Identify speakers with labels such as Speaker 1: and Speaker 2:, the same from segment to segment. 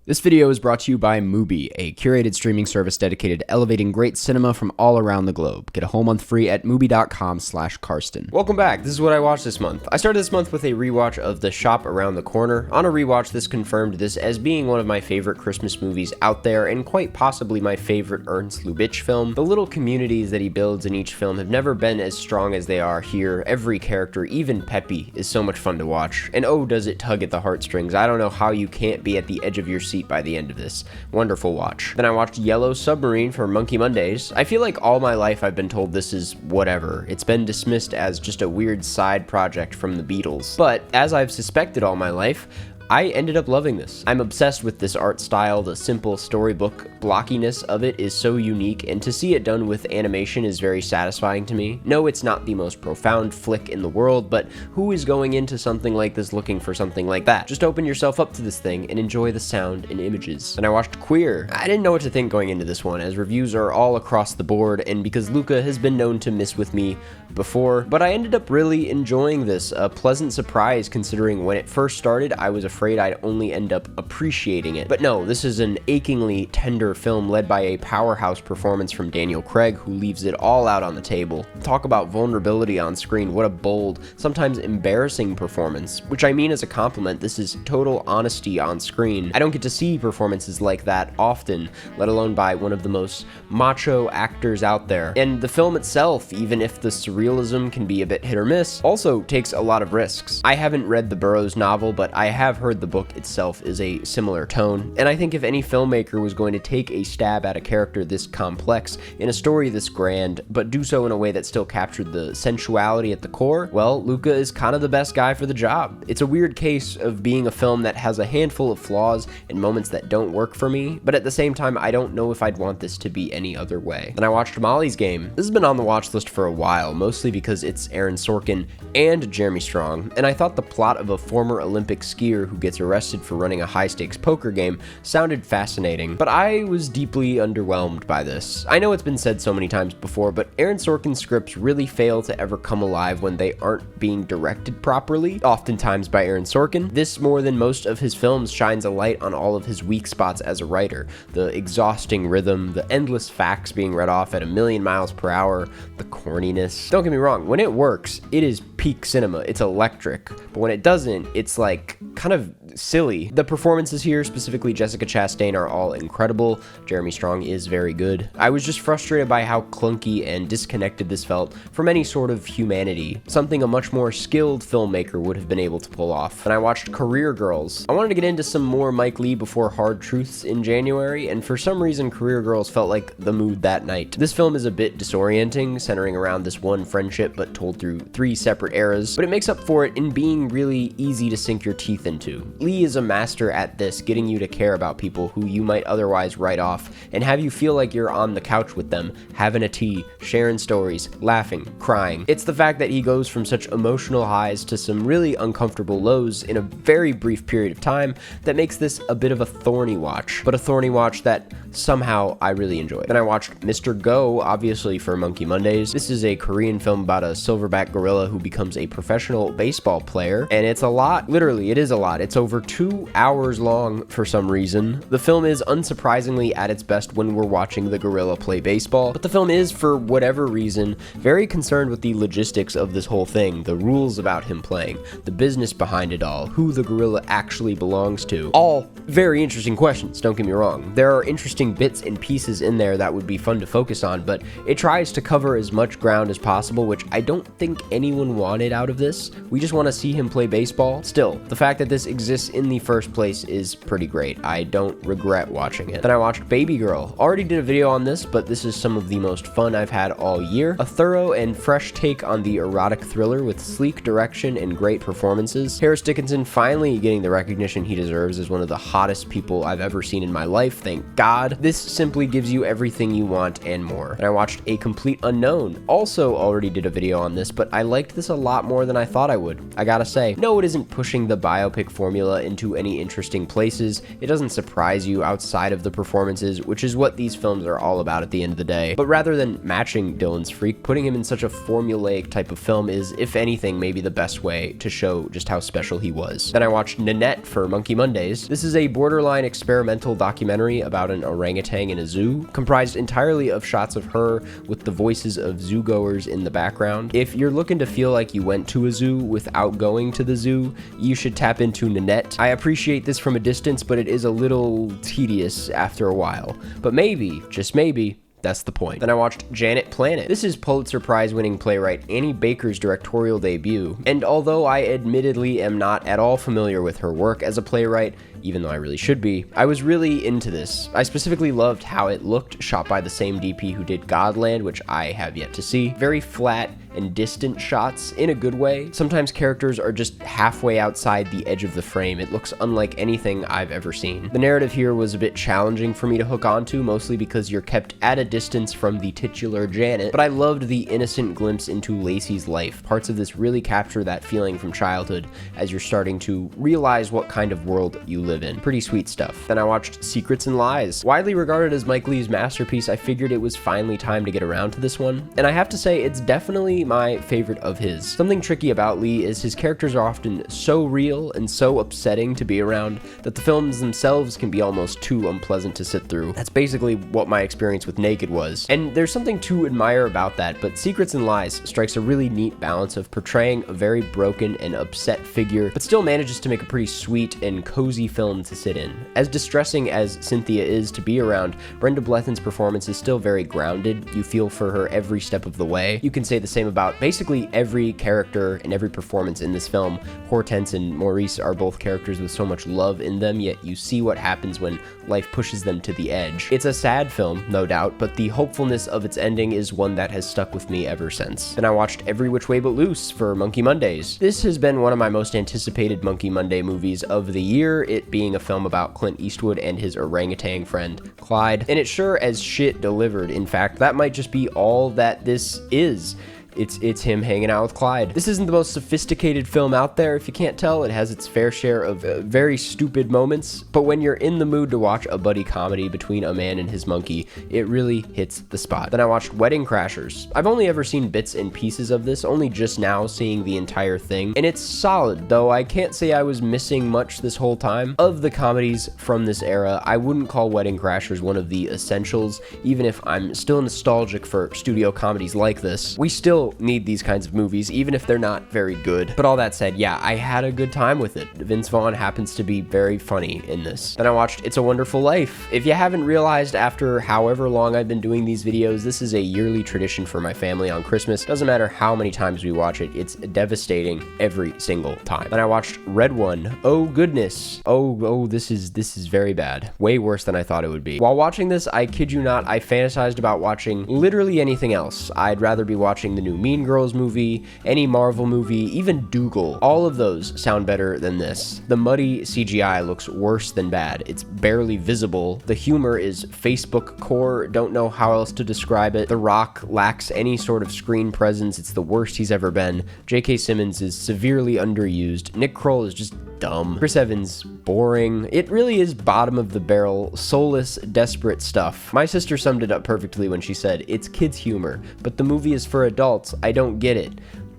Speaker 1: This video is brought to you by Mubi, a curated streaming service dedicated to elevating great cinema from all around the globe. Get a whole month free at Mubi.com/Karsten.
Speaker 2: Welcome back. This is what I watched this month. I started this month with a rewatch of The Shop Around the Corner. On a rewatch, this confirmed this as being one of my favorite Christmas movies out there, and quite possibly my favorite Ernst Lubitsch film. The little communities that he builds in each film have never been as strong as they are here. Every character, even Peppy, is so much fun to watch. And oh, does it tug at the heartstrings. I don't know how you can't be at the edge of your seat by the end of this. Wonderful watch. Then I watched Yellow Submarine for Monkey Mondays. I feel like all my life I've been told this is whatever. It's been dismissed as just a weird side project from the Beatles. But as I've suspected all my life, I ended up loving this. I'm obsessed with this art style. The simple storybook blockiness of it is so unique, and to see it done with animation is very satisfying to me. No, it's not the most profound flick in the world, but who is going into something like this looking for something like that? Just open yourself up to this thing and enjoy the sound and images. And I watched Queer. I didn't know what to think going into this one, as reviews are all across the board, and because Luca has been known to miss with me before, but I ended up really enjoying this. A pleasant surprise considering when it first started, I was afraid I'd only end up appreciating it. But no, this is an achingly tender film led by a powerhouse performance from Daniel Craig, who leaves it all out on the table. Talk about vulnerability on screen. What a bold, sometimes embarrassing performance, which I mean as a compliment. This is total honesty on screen. I don't get to see performances like that often, let alone by one of the most macho actors out there. And the film itself, even if the surrealism can be a bit hit or miss, also takes a lot of risks. I haven't read the Burroughs novel, but I have heard the book itself is a similar tone, and I think if any filmmaker was going to take a stab at a character this complex in a story this grand, but do so in a way that still captured the sensuality at the core, well, Luca is kind of the best guy for the job. It's a weird case of being a film that has a handful of flaws and moments that don't work for me, but at the same time, I don't know if I'd want this to be any other way. Then I watched Molly's Game. This has been on the watch list for a while, mostly because it's Aaron Sorkin and Jeremy Strong, and I thought the plot of a former Olympic skier who gets arrested for running a high-stakes poker game sounded fascinating, but I was deeply underwhelmed by this. I know it's been said so many times before, but Aaron Sorkin's scripts really fail to ever come alive when they aren't being directed properly, oftentimes by Aaron Sorkin. This, more than most of his films, shines a light on all of his weak spots as a writer. The exhausting rhythm, the endless facts being read off at a million miles per hour, the corniness. Don't get me wrong, when it works, it is peak cinema. It's electric, but when it doesn't, it's like kind of silly. The performances here, specifically Jessica Chastain, are all incredible. Jeremy Strong is very good. I was just frustrated by how clunky and disconnected this felt from any sort of humanity, something a much more skilled filmmaker would have been able to pull off. And I watched Career Girls. I wanted to get into some more Mike Leigh before Hard Truths in January, and for some reason Career Girls felt like the mood that night. This film is a bit disorienting, centering around this one friendship but told through three separate eras, but it makes up for it in being really easy to sink your teeth into. Leigh is a master at this, getting you to care about people who you might otherwise write off and have you feel like you're on the couch with them, having a tea, sharing stories, laughing, crying. It's the fact that he goes from such emotional highs to some really uncomfortable lows in a very brief period of time that makes this a bit of a thorny watch, but a thorny watch that somehow I really enjoyed. Then I watched Mr. Go, obviously for Monkey Mondays. This is a Korean film about a silverback gorilla who becomes a professional baseball player, and it's a lot. Literally, it is a lot. It's over 2 hours long for some reason. The film is unsurprisingly at its best when we're watching the gorilla play baseball, but the film is, for whatever reason, very concerned with the logistics of this whole thing, the rules about him playing, the business behind it all, who the gorilla actually belongs to. All very interesting questions, don't get me wrong. There are interesting bits and pieces in there that would be fun to focus on, but it tries to cover as much ground as possible, which I don't think anyone wanted out of this. We just want to see him play baseball. Still, the fact that this exists in the first place is pretty great. I don't regret watching it. Then I watched Baby Girl. Already did a video on this, but this is some of the most fun I've had all year. A thorough and fresh take on the erotic thriller with sleek direction and great performances. Harris Dickinson finally getting the recognition he deserves as one of the hottest people I've ever seen in my life, thank God. This simply gives you everything you want and more. And I watched A Complete Unknown. Also already did a video on this, but I liked this a lot more than I thought I would. I gotta say, no, it isn't pushing the biopic format formula into any interesting places. It doesn't surprise you outside of the performances, which is what these films are all about at the end of the day. But rather than matching Dylan's freak, putting him in such a formulaic type of film is, if anything, maybe the best way to show just how special he was. Then I watched Nette for Monkey Mondays. This is a borderline experimental documentary about an orangutan in a zoo, comprised entirely of shots of her with the voices of zoogoers in the background. If you're looking to feel like you went to a zoo without going to the zoo, you should tap into Nette. I appreciate this from a distance, but it is a little tedious after a while. But maybe, just maybe, that's the point. Then I watched Janet Planet. This is Pulitzer Prize winning playwright Annie Baker's directorial debut, and although I admittedly am not at all familiar with her work as a playwright, even though I really should be, I was really into this. I specifically loved how it looked, shot by the same DP who did Godland, which I have yet to see. Very flat and distant shots in a good way. Sometimes characters are just halfway outside the edge of the frame. It looks unlike anything I've ever seen. The narrative here was a bit challenging for me to hook onto, mostly because you're kept at a distance from the titular Janet, but I loved the innocent glimpse into Lacey's life. Parts of this really capture that feeling from childhood as you're starting to realize what kind of world you live in. Pretty sweet stuff. Then I watched Secrets and Lies. Widely regarded as Mike Leigh's masterpiece, I figured it was finally time to get around to this one, and I have to say it's definitely my favorite of his. Something tricky about Leigh is his characters are often so real and so upsetting to be around that the films themselves can be almost too unpleasant to sit through. That's basically what my experience with Naked was, and there's something to admire about that, but Secrets and Lies strikes a really neat balance of portraying a very broken and upset figure, but still manages to make a pretty sweet and cozy film to sit in. As distressing as Cynthia is to be around, Brenda Blethyn's performance is still very grounded. You feel for her every step of the way. You can say the same about basically every character and every performance in this film. Hortense and Maurice are both characters with so much love in them, yet you see what happens when life pushes them to the edge. It's a sad film, no doubt, but the hopefulness of its ending is one that has stuck with me ever since. Then I watched Every Which Way But Loose for Monkey Mondays. This has been one of my most anticipated Monkey Monday movies of the year, it being a film about Clint Eastwood and his orangutan friend, Clyde, and it sure as shit delivered. In fact, that might just be all that this is. It's him hanging out with Clyde. This isn't the most sophisticated film out there, if you can't tell. It has its fair share of very stupid moments, but when you're in the mood to watch a buddy comedy between a man and his monkey, it really hits the spot. Then I watched Wedding Crashers. I've only ever seen bits and pieces of this, only just now seeing the entire thing, and it's solid, though I can't say I was missing much this whole time. Of the comedies from this era, I wouldn't call Wedding Crashers one of the essentials, even if I'm still nostalgic for studio comedies like this. We still need these kinds of movies, even if they're not very good. But all that said, yeah, I had a good time with it. Vince Vaughn happens to be very funny in this. Then I watched It's a Wonderful Life. If you haven't realized, after however long I've been doing these videos, this is a yearly tradition for my family on Christmas. Doesn't matter how many times we watch it, it's devastating every single time. Then I watched Red One. Oh goodness. Oh, this is very bad. Way worse than I thought it would be. While watching this, I kid you not, I fantasized about watching literally anything else. I'd rather be watching the new Mean Girls movie, any Marvel movie, even Dougal. All of those sound better than this. The muddy CGI looks worse than bad. It's barely visible. The humor is Facebook core. Don't know how else to describe it. The Rock lacks any sort of screen presence. It's the worst he's ever been. J.K. Simmons is severely underused. Nick Kroll is just dumb. Chris Evans, boring. It really is bottom of the barrel, soulless, desperate stuff. My sister summed it up perfectly when she said, "It's kids' humor, but the movie is for adults. I don't get it."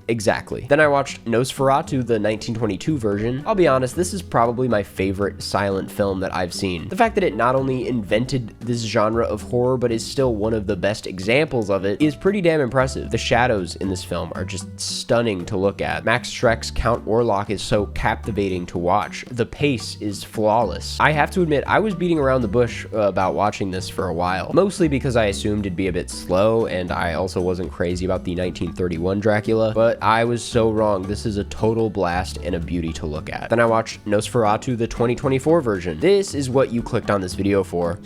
Speaker 2: Exactly. Then I watched Nosferatu, the 1922 version. I'll be honest, this is probably my favorite silent film that I've seen. The fact that it not only invented this genre of horror, but is still one of the best examples of it, is pretty damn impressive. The shadows in this film are just stunning to look at. Max Schreck's Count Orlok is so captivating to watch. The pace is flawless. I have to admit, I was beating around the bush about watching this for a while, mostly because I assumed it'd be a bit slow, and I also wasn't crazy about the 1931 Dracula, but I was so wrong. This is a total blast and a beauty to look at. Then I watched Nosferatu, the 2024 version. This is what you clicked on this video for.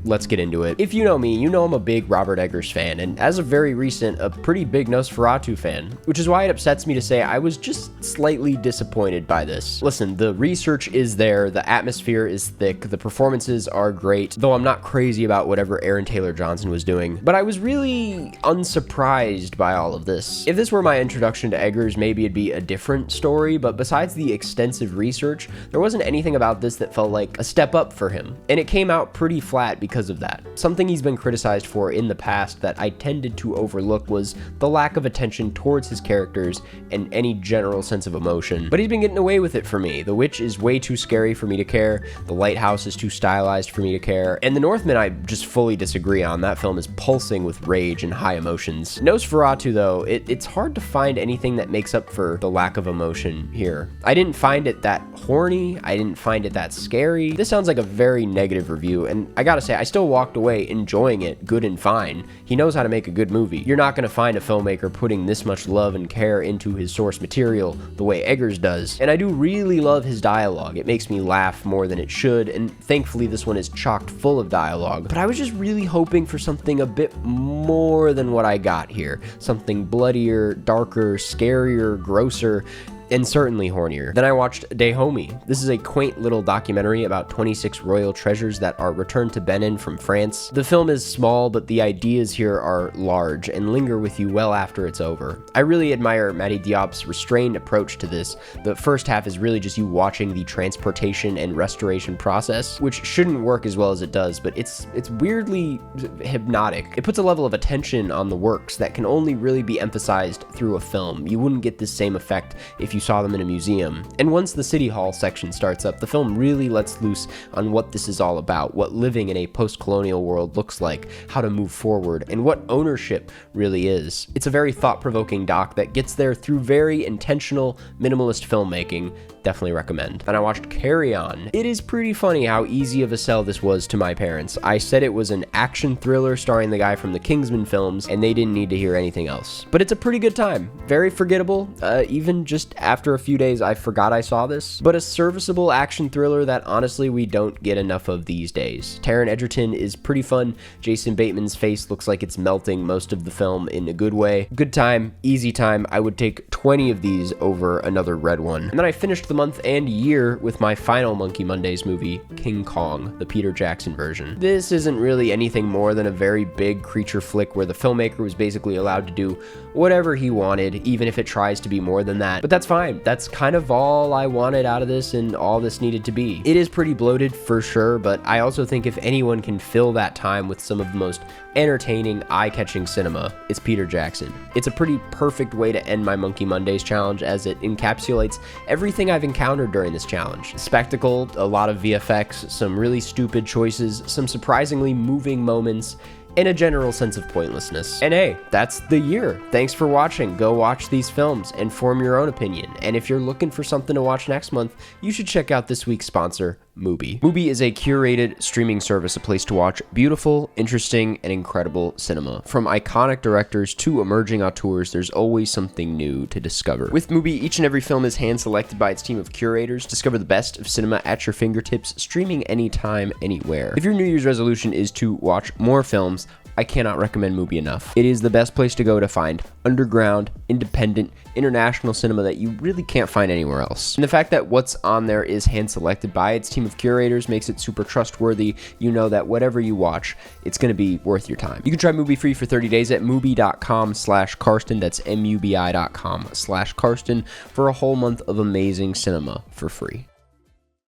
Speaker 2: let's get into it. If you know me, you know I'm a big Robert Eggers fan, and as of very recent, a pretty big Nosferatu fan, which is why it upsets me to say I was just slightly disappointed by this. Listen, the research is there, the atmosphere is thick, the performances are great, though I'm not crazy about whatever Aaron Taylor Johnson was doing, but I was really unsurprised by all of this. If this were my introduction to Eggers, maybe it'd be a different story, but besides the extensive research, there wasn't anything about this that felt like a step up for him, and it came out pretty flat because of that. Something he's been criticized for in the past that I tended to overlook was the lack of attention towards his characters and any general sense of emotion, but he's been getting away with it for me. The Witch is way too scary for me to care, The Lighthouse is too stylized for me to care, and The Northman I just fully disagree on. That film is pulsing with rage and high emotions. Nosferatu though, it's hard to find anything that makes up for the lack of emotion here. I didn't find it that horny, I didn't find it that scary. This sounds like a very negative review, and I gotta say, I still walked away enjoying it good and fine. He knows how to make a good movie. You're not gonna find a filmmaker putting this much love and care into his source material the way Eggers does, and I do really love his dialogue. It makes me laugh more than it should, and thankfully this one is chocked full of dialogue, but I was just really hoping for something a bit more than what I got here. Something bloodier, darker, scarier, grosser, and certainly hornier. Then I watched Dahomey. This is a quaint little documentary about 26 royal treasures that are returned to Benin from France. The film is small, but the ideas here are large and linger with you well after it's over. I really admire Mati Diop's restrained approach to this. The first half is really just you watching the transportation and restoration process, which shouldn't work as well as it does, but it's weirdly hypnotic. It puts a level of attention on the works that can only really be emphasized through a film. You wouldn't get this same effect if you saw them in a museum. And once the City Hall section starts up, the film really lets loose on what this is all about, what living in a post-colonial world looks like, how to move forward, and what ownership really is. It's a very thought-provoking doc that gets there through very intentional, minimalist filmmaking. Definitely recommend. And I watched Carry On. It is pretty funny how easy of a sell this was to my parents. I said it was an action thriller starring the guy from the Kingsman films, and they didn't need to hear anything else. But it's a pretty good time. Very forgettable. Even just after a few days, I forgot I saw this. But a serviceable action thriller that honestly we don't get enough of these days. Taron Egerton is pretty fun. Jason Bateman's face looks like it's melting most of the film in a good way. Good time, easy time. I would take 20 of these over another red one. And then I finished the month and year with my final Monkey Mondays movie, King Kong, the Peter Jackson version. This isn't really anything more than a very big creature flick where the filmmaker was basically allowed to do whatever he wanted, even if it tries to be more than that. But that's fine. That's kind of all I wanted out of this and all this needed to be. It is pretty bloated for sure, but I also think if anyone can fill that time with some of the most entertaining, eye-catching cinema, it's Peter Jackson. It's a pretty perfect way to end my Monkey Mondays challenge, as it encapsulates everything I've encountered during this challenge. Spectacle, a lot of VFX, some really stupid choices, some surprisingly moving moments, and a general sense of pointlessness. And hey, that's the year. Thanks for watching. Go watch these films and form your own opinion. And if you're looking for something to watch next month, you should check out this week's sponsor, Mubi. Mubi is a curated streaming service, a place to watch beautiful, interesting, and incredible cinema. From iconic directors to emerging auteurs, there's always something new to discover. With Mubi, each and every film is hand-selected by its team of curators. Discover the best of cinema at your fingertips, streaming anytime, anywhere. If your New Year's resolution is to watch more films, I cannot recommend Mubi enough. It is the best place to go to find underground, independent, international cinema that you really can't find anywhere else. And the fact that what's on there is hand-selected by its team of curators makes it super trustworthy. You know that whatever you watch, it's going to be worth your time. You can try Mubi free for 30 days at mubi.com/Karsten. That's mubi.com/Karsten for a whole month of amazing cinema for free.